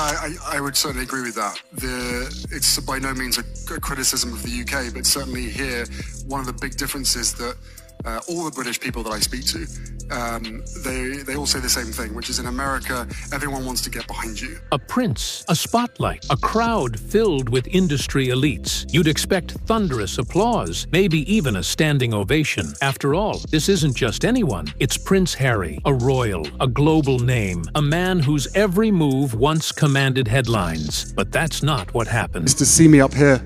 I would certainly agree with that. It's by no means a criticism of the UK, but certainly here, one of the big differences that all the British people that I speak to, they all say the same thing, which is in America, everyone wants to get behind you. A prince, a spotlight, a crowd filled with industry elites. You'd expect thunderous applause, maybe even a standing ovation. After all, this isn't just anyone. It's Prince Harry, a royal, a global name, a man whose every move once commanded headlines. But that's not what happened. To see me up here,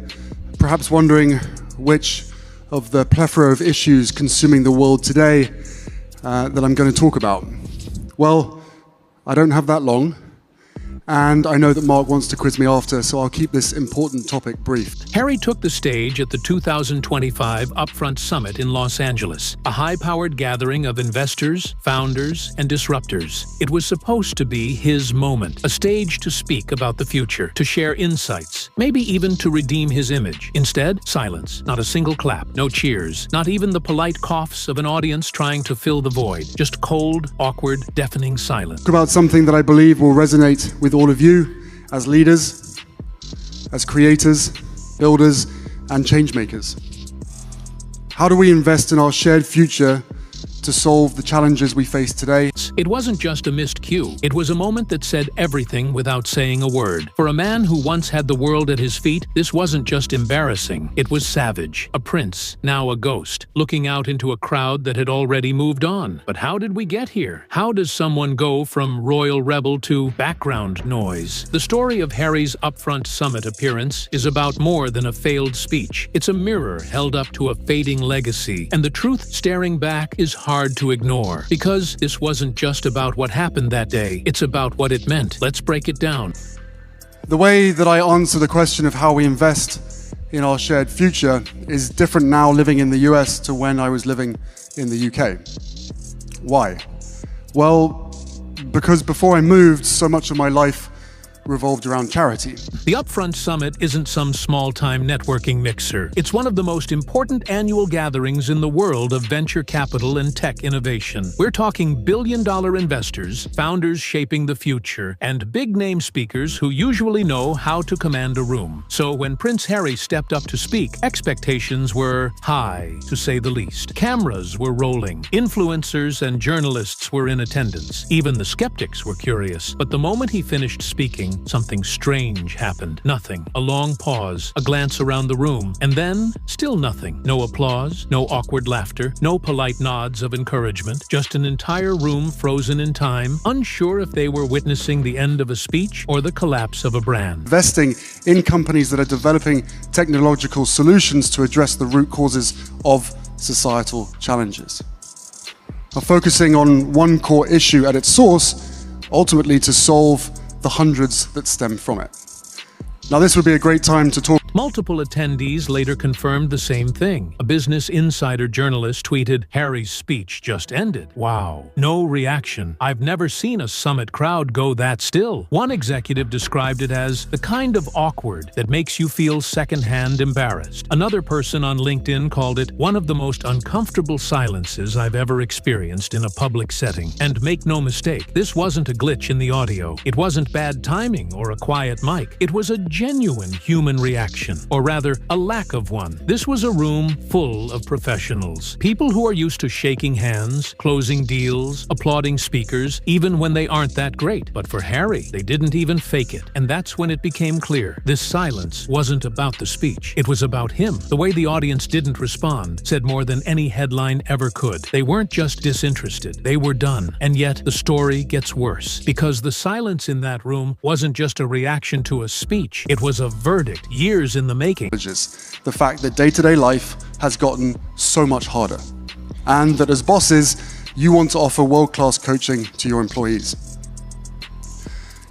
perhaps wondering which of the plethora of issues consuming the world today that I'm going to talk about. Well, I don't have that long, and I know that Mark wants to quiz me after, so I'll keep this important topic brief. Harry took the stage at the 2025 Upfront Summit in Los Angeles, a high-powered gathering of investors, founders, and disruptors. It was supposed to be his moment, a stage to speak about the future, to share insights, maybe even to redeem his image. Instead, silence. Not a single clap, no cheers, not even the polite coughs of an audience trying to fill the void. Just cold, awkward, deafening silence. Talk about something that I believe will resonate with all of you as leaders, as creators, builders, and change makers. How do we invest in our shared future to solve the challenges we face today? It wasn't just a missed cue. It was a moment that said everything without saying a word. For a man who once had the world at his feet, this wasn't just embarrassing. It was savage. A prince, now a ghost, looking out into a crowd that had already moved on. But how did we get here? How does someone go from royal rebel to background noise? The story of Harry's Upfront Summit appearance is about more than a failed speech. It's a mirror held up to a fading legacy, and the truth staring back is hard to ignore. Because this wasn't just about what happened that day, it's about what it meant. Let's break it down. The way that I answer the question of how we invest in our shared future is different now living in the US to when I was living in the UK. Why? Well, because before I moved, so much of my life revolved around charity. The Upfront Summit isn't some small-time networking mixer. It's one of the most important annual gatherings in the world of venture capital and tech innovation. We're talking billion-dollar investors, founders shaping the future, and big-name speakers who usually know how to command a room. So when Prince Harry stepped up to speak, expectations were high, to say the least. Cameras were rolling. Influencers and journalists were in attendance. Even the skeptics were curious. But the moment he finished speaking, something strange happened. Nothing. A long pause, a glance around the room, and then still nothing. No applause, no awkward laughter, no polite nods of encouragement, just an entire room frozen in time, unsure if they were witnessing the end of a speech or the collapse of a brand. Investing in companies that are developing technological solutions to address the root causes of societal challenges. Now, focusing on one core issue at its source, ultimately to solve the hundreds that stem from it. Now, this would be a great time to talk. Multiple attendees later confirmed the same thing. A Business Insider journalist tweeted, "Harry's speech just ended. Wow. No reaction. I've never seen a summit crowd go that still." One executive described it as the kind of awkward that makes you feel secondhand embarrassed. Another person on LinkedIn called it one of the most uncomfortable silences I've ever experienced in a public setting. And make no mistake, this wasn't a glitch in the audio. It wasn't bad timing or a quiet mic. It was a genuine human reaction. Or rather, a lack of one. This was a room full of professionals. People who are used to shaking hands, closing deals, applauding speakers, even when they aren't that great. But for Harry, they didn't even fake it. And that's when it became clear. This silence wasn't about the speech. It was about him. The way the audience didn't respond said more than any headline ever could. They weren't just disinterested. They were done. And yet, the story gets worse. Because the silence in that room wasn't just a reaction to a speech. It was a verdict, years in the making. The fact that day-to-day life has gotten so much harder, and that as bosses, you want to offer world-class coaching to your employees.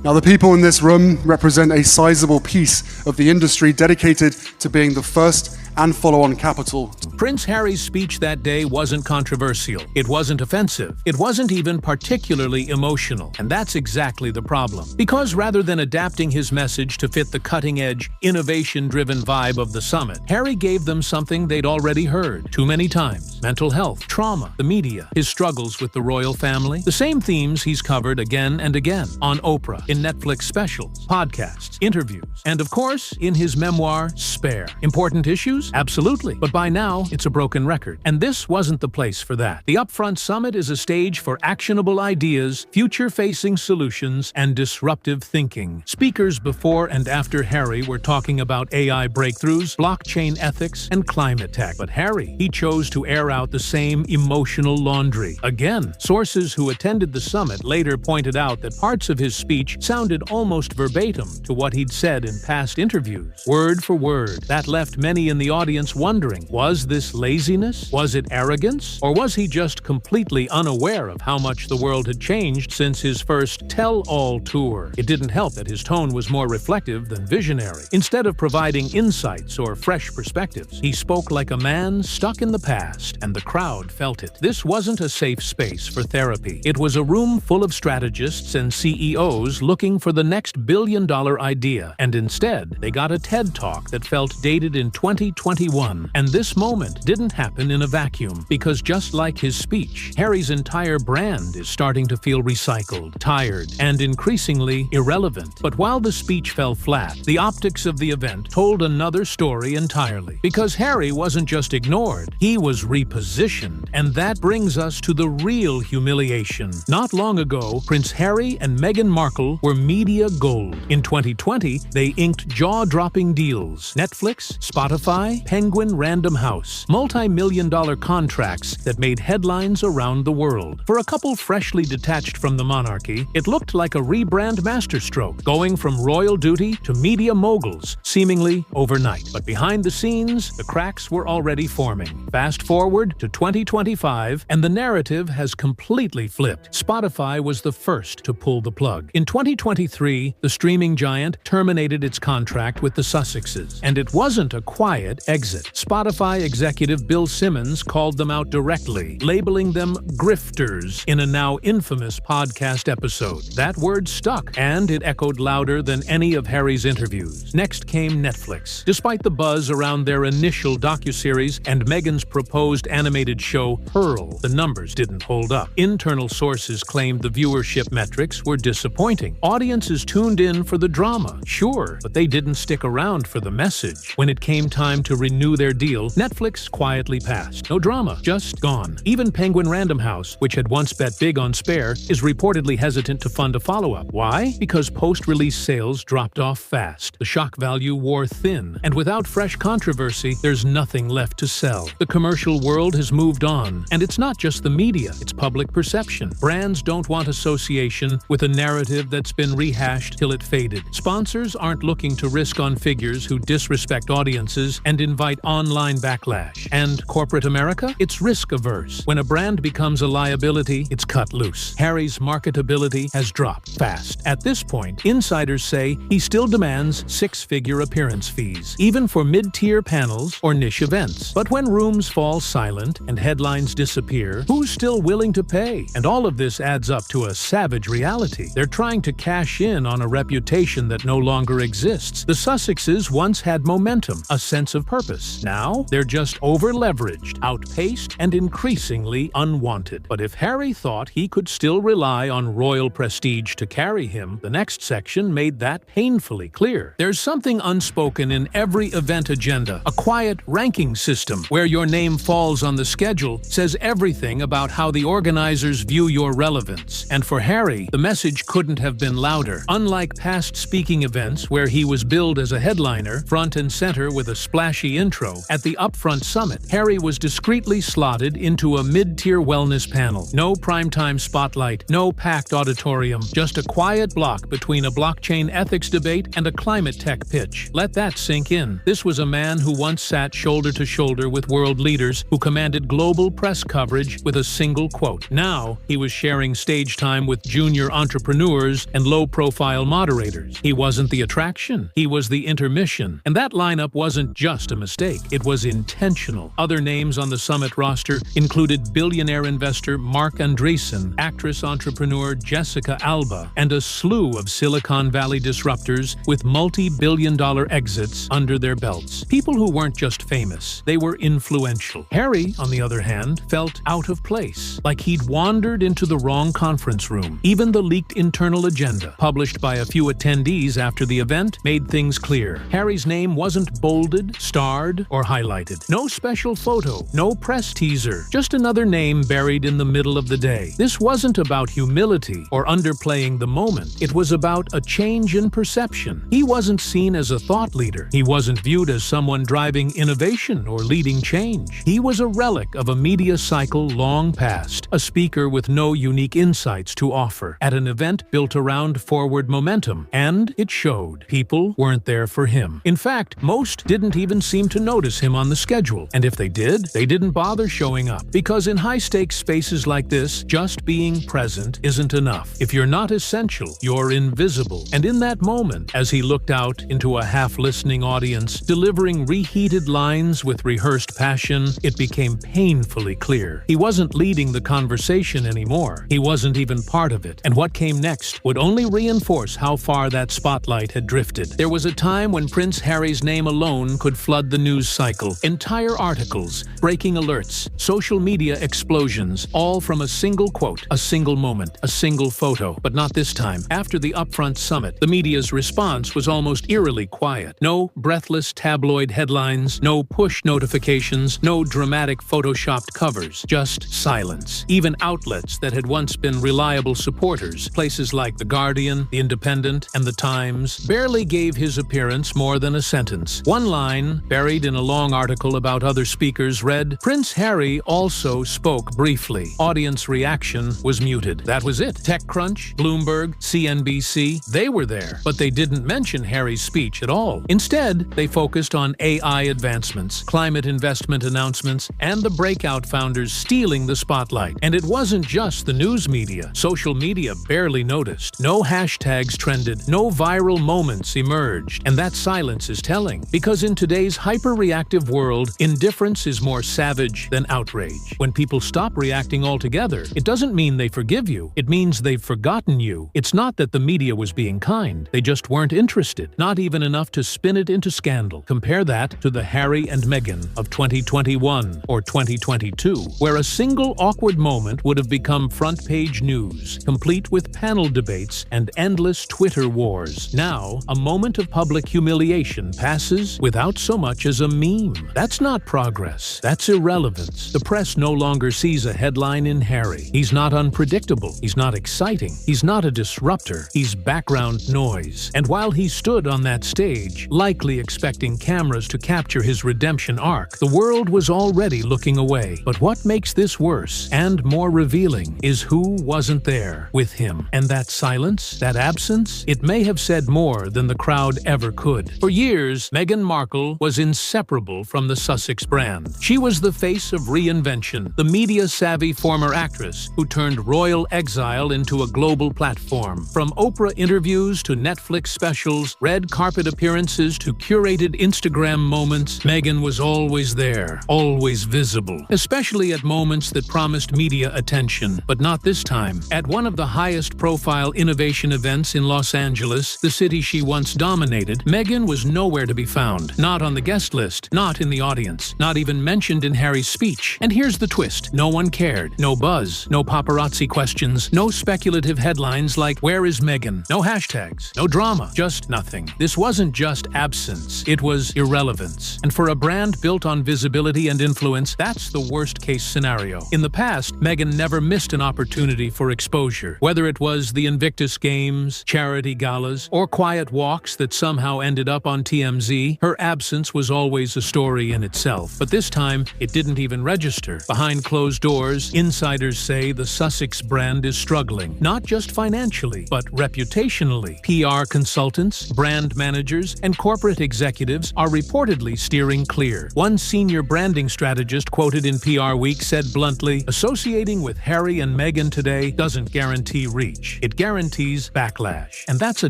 Now, the people in this room represent a sizable piece of the industry dedicated to being the first and follow-on capital. Prince Harry's speech that day wasn't controversial. It wasn't offensive. It wasn't even particularly emotional. And that's exactly the problem. Because rather than adapting his message to fit the cutting-edge, innovation-driven vibe of the summit, Harry gave them something they'd already heard too many times: mental health, trauma, the media, his struggles with the royal family. The same themes he's covered again and again on Oprah, in Netflix specials, podcasts, interviews, and of course, in his memoir, Spare. Important issues? Absolutely. But by now, it's a broken record. And this wasn't the place for that. The Upfront Summit is a stage for actionable ideas, future-facing solutions, and disruptive thinking. Speakers before and after Harry were talking about AI breakthroughs, blockchain ethics, and climate tech. But Harry, he chose to air out the same emotional laundry. Again, sources who attended the summit later pointed out that parts of his speech sounded almost verbatim to what he'd said in past interviews, word for word. That left many in the audience wondering, was this laziness? Was it arrogance? Or was he just completely unaware of how much the world had changed since his first tell-all tour? It didn't help that his tone was more reflective than visionary. Instead of providing insights or fresh perspectives, he spoke like a man stuck in the past, and the crowd felt it. This wasn't a safe space for therapy. It was a room full of strategists and CEOs looking for the next billion-dollar idea, and instead, they got a TED Talk that felt dated in 2021. And this moment didn't happen in a vacuum, because just like his speech, Harry's entire brand is starting to feel recycled, tired, and increasingly irrelevant. But while the speech fell flat, the optics of the event told another story entirely. Because Harry wasn't just ignored, he was repositioned. And that brings us to the real humiliation. Not long ago, Prince Harry and Meghan Markle were media gold. In 2020, they inked jaw-dropping deals: Netflix, Spotify, Penguin Random House, multi-million-dollar contracts that made headlines around the world. For a couple freshly detached from the monarchy, it looked like a rebrand masterstroke, going from royal duty to media moguls, seemingly overnight. But behind the scenes, the cracks were already forming. Fast forward to 2025, and the narrative has completely flipped. Spotify was the first to pull the plug. In 2023, the streaming giant terminated its contract with the Sussexes, and it wasn't a quiet exit. Spotify executive Bill Simmons called them out directly, labeling them grifters in a now infamous podcast episode. That word stuck, and it echoed louder than any of Harry's interviews. Next came Netflix. Despite the buzz around their initial docuseries and Meghan's proposed animated show Pearl, the numbers didn't hold up. Internal sources claimed the viewership metrics were disappointing. Audiences tuned in for the drama, sure, but they didn't stick around for the message. When it came time to renew their deal, Netflix quietly passed. No drama, just gone. Even Penguin Random House, which had once bet big on Spare, is reportedly hesitant to fund a follow-up. Why? Because post-release sales dropped off fast. The shock value wore thin, and without fresh controversy, there's nothing left to sell. The commercial world has moved on, and it's not just the media, it's public perception. Brands don't want association with a narrative that's been rehashed till it faded. Sponsors aren't looking to risk on figures who disrespect audiences and invite online backlash. And corporate America? It's risk-averse. When a brand becomes a liability, it's cut loose. Harry's marketability has dropped fast. At this point, insiders say he still demands six-figure appearance fees, even for mid-tier panels or niche events. But when rooms fall silent and headlines disappear, who's still willing to pay? And all of this adds up to a savage reality. They're trying to cash in on a reputation that no longer exists. The Sussexes once had momentum, a sense of purpose. Now, they're just over-leveraged, outpaced, and increasingly unwanted. But if Harry thought he could still rely on royal prestige to carry him, the next section made that painfully clear. There's something unspoken in every event agenda. A quiet ranking system where your name falls on the schedule says everything about how the organizers view your relevance. And for Harry, the message couldn't have been louder. Unlike past speaking events where he was billed as a headliner, front and center with a splashy intro, at the Upfront Summit, Harry was discreetly slotted into a mid-tier wellness panel. No primetime spotlight, no packed auditorium, just a quiet block between a blockchain ethics debate and a climate tech pitch. Let that sink in. This was a man who once sat shoulder to shoulder with world leaders who commanded global press coverage with a single quote. Now, he was sharing stage time with junior entrepreneurs and low-profile moderators. He wasn't the attraction, he was the intermission. And that lineup wasn't just just a mistake. It was intentional. Other names on the summit roster included billionaire investor Mark Andreessen, actress-entrepreneur Jessica Alba, and a slew of Silicon Valley disruptors with multi-billion-dollar exits under their belts. People who weren't just famous, they were influential. Harry, on the other hand, felt out of place, like he'd wandered into the wrong conference room. Even the leaked internal agenda, published by a few attendees after the event, made things clear. Harry's name wasn't bolded, starred, or highlighted. No special photo, no press teaser, just another name buried in the middle of the day. This wasn't about humility or underplaying the moment. It was about a change in perception. He wasn't seen as a thought leader. He wasn't viewed as someone driving innovation or leading change. He was a relic of a media cycle long past, a speaker with no unique insights to offer, at an event built around forward momentum. And it showed. People weren't there for him. In fact, most didn't even seem to notice him on the schedule. And if they did, they didn't bother showing up. Because in high-stakes spaces like this, just being present isn't enough. If you're not essential, you're invisible. And in that moment, as he looked out into a half-listening audience, delivering reheated lines with rehearsed passion, it became painfully clear. He wasn't leading the conversation anymore. He wasn't even part of it. And what came next would only reinforce how far that spotlight had drifted. There was a time when Prince Harry's name alone could flood the news cycle. Entire articles, breaking alerts, social media explosions, all from a single quote, a single moment, a single photo. But not this time. After the Upfront Summit, the media's response was almost eerily quiet. No breathless tabloid headlines, no push notifications, no dramatic photoshopped covers, just silence. Even outlets that had once been reliable supporters, places like The Guardian, The Independent, and The Times, barely gave his appearance more than a sentence. One line, buried in a long article about other speakers, read, "Prince Harry also spoke briefly. Audience reaction was muted." That was it. TechCrunch, Bloomberg, CNBC, they were there, but they didn't mention Harry's speech at all. Instead, they focused on AI advancements, climate investment announcements, and the breakout founders stealing the spotlight. And it wasn't just the news media. Social media barely noticed. No hashtags trended, no viral moments emerged. And that silence is telling, because in today's hyper-reactive world, indifference is more savage than outrage. When people stop reacting altogether, it doesn't mean they forgive you. It means they've forgotten you. It's not that the media was being kind. They just weren't interested. Not even enough to spin it into scandal. Compare that to the Harry and Meghan of 2021 or 2022, where a single awkward moment would have become front-page news, complete with panel debates and endless Twitter wars. Now, a moment of public humiliation passes without so much as a meme. That's not progress. That's irrelevance. The press no longer sees a headline in Harry. He's not unpredictable. He's not exciting. He's not a disruptor. He's background noise. And while he stood on that stage, likely expecting cameras to capture his redemption arc, the world was already looking away. But what makes this worse and more revealing is who wasn't there with him. And that silence, that absence, it may have said more than the crowd ever could. For years, Meghan Markle was inseparable from the Sussex brand. She was the face of reinvention, the media-savvy former actress who turned royal exile into a global platform. From Oprah interviews to Netflix specials, red carpet appearances to curated Instagram moments, Meghan was always there, always visible, especially at moments that promised media attention. But not this time. At one of the highest-profile innovation events in Los Angeles, the city she once dominated, Meghan was nowhere to be found. Not on the guest list, not in the audience, not even mentioned in Harry's speech. And here's the twist. No one cared. No buzz, no paparazzi questions, no speculative headlines like, "Where is Meghan?" No hashtags, no drama, just nothing. This wasn't just absence, it was irrelevance. And for a brand built on visibility and influence, that's the worst-case scenario. In the past, Meghan never missed an opportunity for exposure. Whether it was the Invictus Games, charity galas, or quiet walks that somehow ended up on TMZ, her absence was always a story in itself. But this time, it didn't even register. Behind closed doors, insiders say the Sussex brand is struggling, not just financially, but reputationally. PR consultants, brand managers, and corporate executives are reportedly steering clear. One senior branding strategist quoted in PR Week said bluntly, "Associating with Harry and Meghan today doesn't guarantee reach. It guarantees backlash." And that's a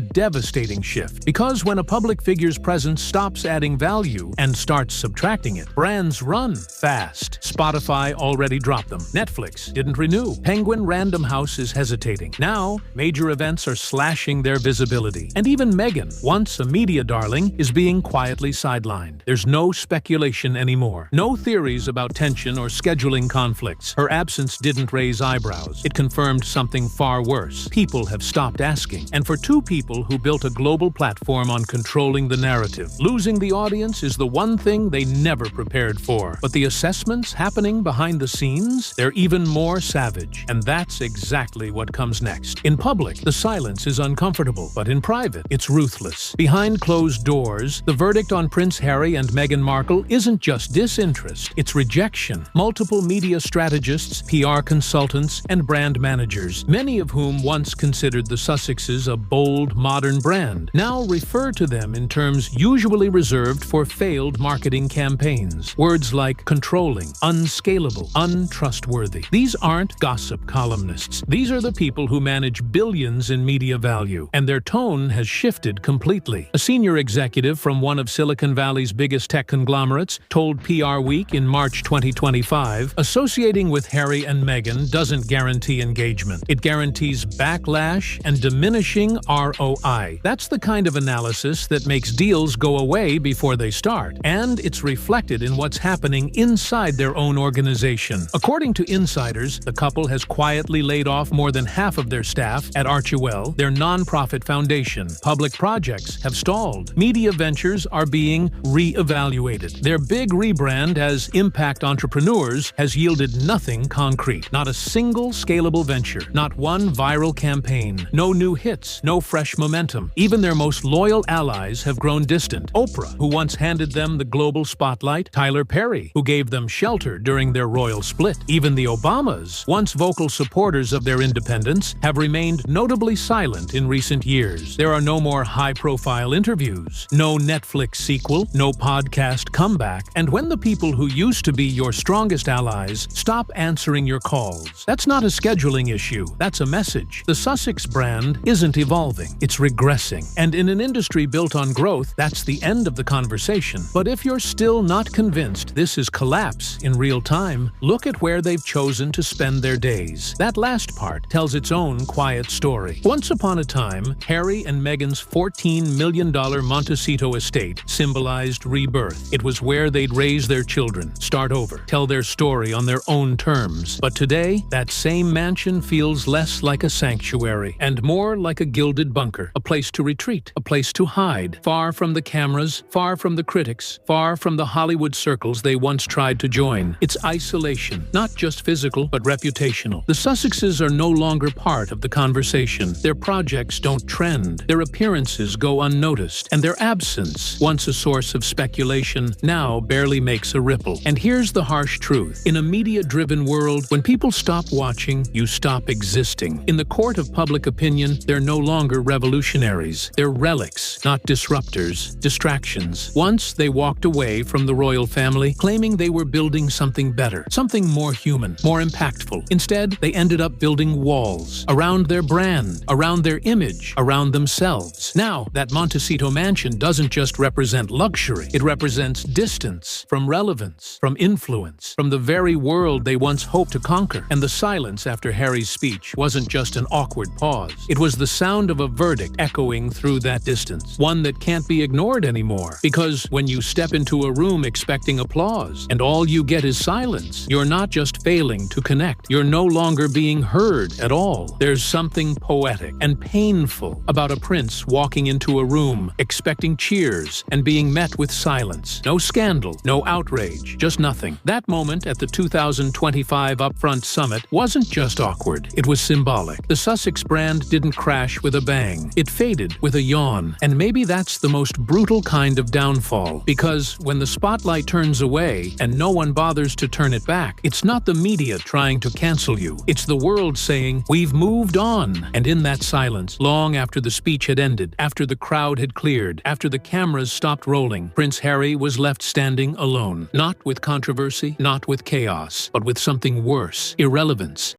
devastating shift, because when a public figure's presence stops adding value value and starts subtracting it. Brands run fast. Spotify already dropped them. Netflix didn't renew. Penguin Random House is hesitating. Now, major events are slashing their visibility. And even Meghan, once a media darling, is being quietly sidelined. There's no speculation anymore. No theories about tension or scheduling conflicts. Her absence didn't raise eyebrows. It confirmed something far worse. People have stopped asking. And for two people who built a global platform on controlling the narrative, losing the audience is the one thing they never prepared for. But the assessments happening behind the scenes, they're even more savage. And that's exactly what comes next. In public, the silence is uncomfortable, but in private, it's ruthless. Behind closed doors, the verdict on Prince Harry and Meghan Markle isn't just disinterest, it's rejection. Multiple media strategists, PR consultants, and brand managers, many of whom once considered the Sussexes a bold, modern brand, now refer to them in terms usually reserved for failed marketing campaigns. Words like controlling, unscalable, untrustworthy. These aren't gossip columnists. These are the people who manage billions in media value, and their tone has shifted completely. A senior executive from one of Silicon Valley's biggest tech conglomerates told PR Week in March 2025, associating with Harry and Meghan doesn't guarantee engagement. It guarantees backlash and diminishing ROI. That's the kind of analysis that makes deals go away before they start, and it's reflected in what's happening inside their own organization. According to insiders, the couple has quietly laid off more than half of their staff at Archewell, their nonprofit foundation. Public projects have stalled. Media ventures are being re-evaluated. Their big rebrand as impact entrepreneurs has yielded nothing concrete. Not a single scalable venture, not one viral campaign, no new hits, no fresh momentum. Even their most loyal allies have grown distant. Oprah, who once handed them the global spotlight, Tyler Perry, who gave them shelter during their royal split. Even the Obamas, once vocal supporters of their independence, have remained notably silent in recent years. There are no more high-profile interviews, no Netflix sequel, no podcast comeback, and when the people who used to be your strongest allies stop answering your calls, that's not a scheduling issue, that's a message. The Sussex brand isn't evolving, it's regressing. And in an industry built on growth, that's the end of the conversation. But if you're still not convinced this is collapse in real time, look at where they've chosen to spend their days. That last part tells its own quiet story. Once upon a time, Harry and Meghan's $14 million Montecito estate symbolized rebirth. It was where they'd raise their children, start over, tell their story on their own terms. But today, that same mansion feels less like a sanctuary and more like a gilded bunker, a place to retreat, a place to hide, far from the cameras, far from the critics, far from the Hollywood circles they once tried to join. It's isolation, not just physical, but reputational. The Sussexes are no longer part of the conversation. Their projects don't trend, their appearances go unnoticed, and their absence, once a source of speculation, now barely makes a ripple. And here's the harsh truth. In a media-driven world, when people stop watching, you stop existing. In the court of public opinion, they're no longer revolutionaries. They're relics, not disruptors, distractions. Once they walked away from the royal family, claiming they were building something better, something more human, more impactful. Instead, they ended up building walls around their brand, around their image, around themselves. Now, that Montecito mansion doesn't just represent luxury, it represents distance from relevance, from influence, from the very world they once hoped to conquer. And the silence after Harry's speech wasn't just an awkward pause. It was the sound of a verdict echoing through that distance, one that can't be ignored anymore. Because when you step into a room expecting applause, and all you get is silence, you're not just failing to connect, you're no longer being heard at all. There's something poetic and painful about a prince walking into a room, expecting cheers, and being met with silence. No scandal, no outrage, just nothing. That moment at the 2025 Upfront Summit wasn't just awkward, it was symbolic. The Sussex brand didn't crash with a bang. It faded with a yawn. And maybe that's the most brutal kind of downfall, because when the spotlight turns away and no one bothers to turn it back, it's not the media trying to cancel you. It's the world saying, "We've moved on." And in that silence, long after the speech had ended, after the crowd had cleared, after the cameras stopped rolling, Prince Harry was left standing alone. Not with controversy, not with chaos, but with something worse: irrelevance.